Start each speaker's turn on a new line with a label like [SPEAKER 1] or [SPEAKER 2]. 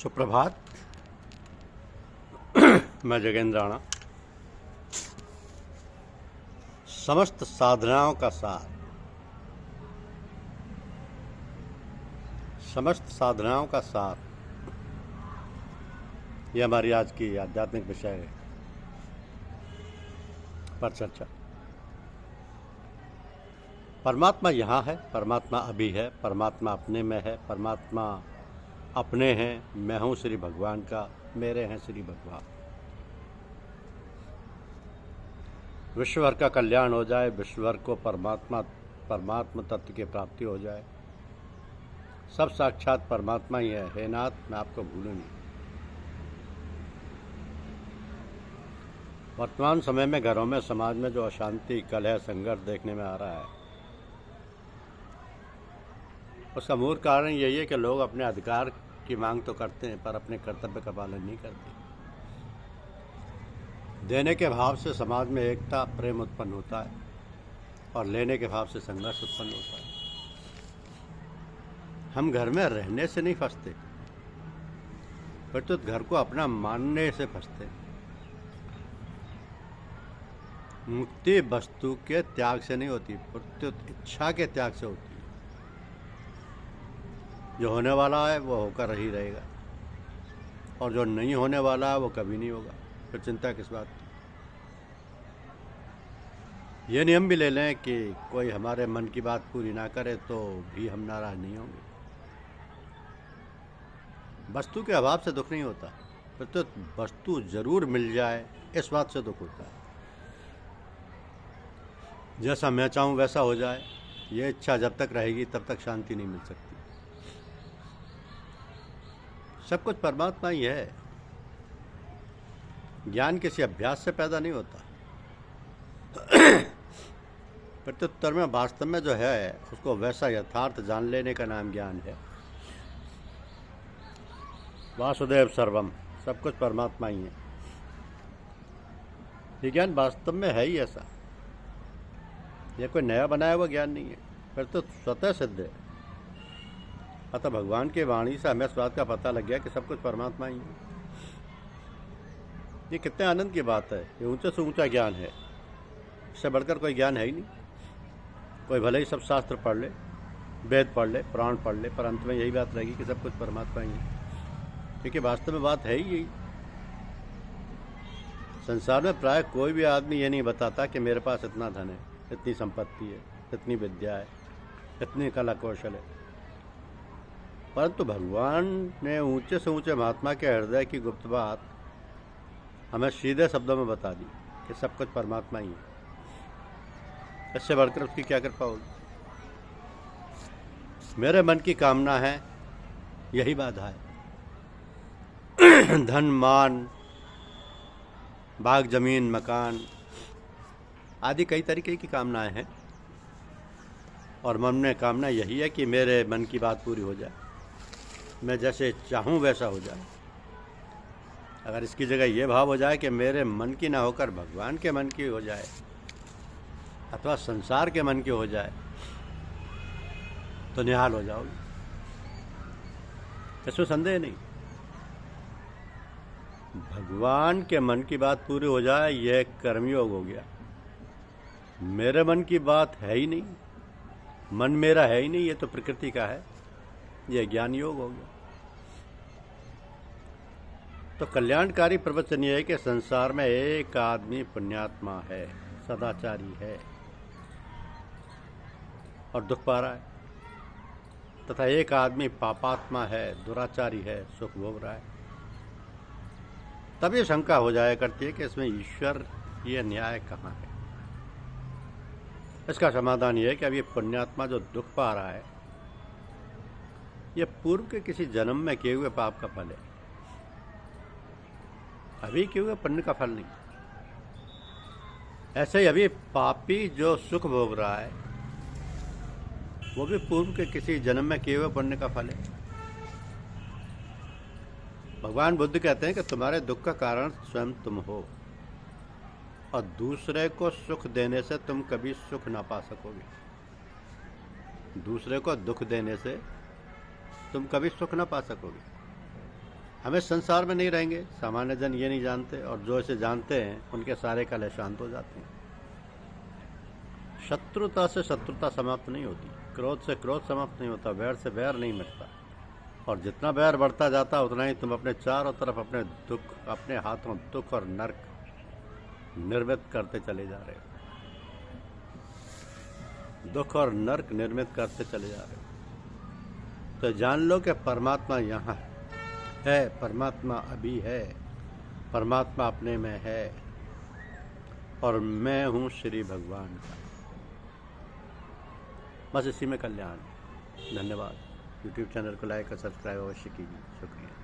[SPEAKER 1] सुप्रभात। मैं जगेंद्र राणा। समस्त साधनाओं का सार, समस्त साधनाओं का सार, यह हमारी आज की आध्यात्मिक विषय पर चर्चा। परमात्मा यहाँ है, परमात्मा अभी है, परमात्मा अपने में है, परमात्मा अपने हैं। मैं हूँ श्री भगवान का, मेरे हैं श्री भगवान। विश्वभर का कल्याण हो जाए, विश्वभर को परमात्मा तत्व की प्राप्ति हो जाए। सब साक्षात परमात्मा ही है। हे नाथ, मैं आपको भूलूं नहीं। वर्तमान समय में घरों में, समाज में जो अशांति, कलह, संघर्ष देखने में आ रहा है, उसका मूल कारण यही है कि लोग अपने अधिकार की मांग तो करते हैं पर अपने कर्तव्य का पालन नहीं करते। देने के भाव से समाज में एकता, प्रेम उत्पन्न होता है और लेने के भाव से संघर्ष उत्पन्न होता है। हम घर में रहने से नहीं फंसते, पर तो घर को अपना मानने से फंसते। मुक्ति वस्तु के त्याग से नहीं होती, प्रत्युत इच्छा के त्याग से होती है। जो होने वाला है वो होकर ही रहेगा और जो नहीं होने वाला है वो कभी नहीं होगा। फिर चिंता किस बात की। ये नियम भी ले लें कि कोई हमारे मन की बात पूरी ना करे तो भी हम नाराज नहीं होंगे। वस्तु के अभाव से दुख नहीं होता, तो वस्तु जरूर मिल जाए इस बात से दुख होता है। जैसा मैं चाहूँ वैसा हो जाए, ये इच्छा जब तक रहेगी तब तक शांति नहीं मिल सकती। सब कुछ परमात्मा ही है। ज्ञान किसी अभ्यास से पैदा नहीं होता। प्रत्युत्तर में वास्तव में जो है उसको वैसा यथार्थ जान लेने का नाम ज्ञान है। वासुदेव सर्वम, सब कुछ परमात्मा ही है। ये ज्ञान वास्तव में है ही ऐसा। यह कोई नया बनाया हुआ ज्ञान नहीं है, फिर तो स्वतः सिद्ध है। अतः भगवान की वाणी से हमें इस बात का पता लग गया कि सब कुछ परमात्मा ही है। ये कितने आनंद की बात है। ये ऊंचे से ऊंचा ज्ञान है। इससे बढ़कर कोई ज्ञान है ही नहीं। कोई भले ही सब शास्त्र पढ़ ले, वेद पढ़ ले, पुराण पढ़ ले, पर अंत में यही बात रहेगी कि सब कुछ परमात्मा ही है। क्योंकि वास्तव में बात है ही यही। संसार में प्राय कोई भी आदमी ये नहीं बताता कि मेरे पास इतना धन है, इतनी संपत्ति है, इतनी विद्या है, इतनी कला कौशल है। परंतु भगवान ने ऊंचे से ऊंचे महात्मा के हृदय की गुप्त बात हमें सीधे शब्दों में बता दी कि सब कुछ परमात्मा ही है। इससे बढ़कर उसकी क्या कृपा होगी। मेरे मन की कामना है, यही बाधा है। धन, मान, बाग, जमीन, मकान आदि कई तरीके की कामनाएं हैं और मन में कामना यही है कि मेरे मन की बात पूरी हो जाए, मैं जैसे चाहूँ वैसा हो जाए। अगर इसकी जगह ये भाव हो जाए कि मेरे मन की ना होकर भगवान के मन की हो जाए अथवा संसार के मन की हो जाए, तो निहाल हो जाओगे। इसमें संदेह नहीं। भगवान के मन की बात पूरी हो जाए, यह कर्मयोग हो गया। मेरे मन की बात है ही नहीं, मन मेरा है ही नहीं, ये तो प्रकृति का है, यह ज्ञान योग हो गया। तो कल्याणकारी प्रवचन यह है कि संसार में एक आदमी पुण्यात्मा है, सदाचारी है और दुख पा रहा है, तथा एक आदमी पापात्मा है, दुराचारी है, सुख भोग रहा है। तब ये शंका हो जाया करती है कि इसमें ईश्वर ये न्याय कहाँ है। इसका समाधान ये है कि अब ये पुण्यात्मा जो दुख पा रहा है, ये पूर्व के किसी जन्म में किए हुए पाप का फल है, अभी किए हुए पुण्य का फल नहीं। ऐसे ही अभी पापी जो सुख भोग रहा है, वो भी पूर्व के किसी जन्म में किए हुए पुण्य का फल है। भगवान बुद्ध कहते हैं कि तुम्हारे दुख का कारण स्वयं तुम हो और दूसरे को सुख देने से तुम कभी सुख ना पा सकोगे। दूसरे को दुख देने से तुम कभी सुख ना पा सकोगे। हम इस संसार में नहीं रहेंगे, सामान्य जन ये नहीं जानते, और जो इसे जानते हैं उनके सारे कलह शांत हो जाते हैं। शत्रुता से शत्रुता समाप्त नहीं होती, क्रोध से क्रोध समाप्त नहीं होता, वैर से वैर नहीं मिटता। और जितना वैर बढ़ता जाता है उतना ही तुम अपने चारों तरफ अपने दुख, अपने हाथों दुख और नरक निर्मित करते चले जा रहे हो। दुख और नरक निर्मित करते चले जा रहे हो। तो जान लो कि परमात्मा यहाँ है, परमात्मा अभी है, परमात्मा अपने में है, और मैं हूँ श्री भगवान का। बस इसी में कल्याण। धन्यवाद। YouTube चैनल को लाइक और सब्सक्राइब अवश्य कीजिए। शुक्रिया।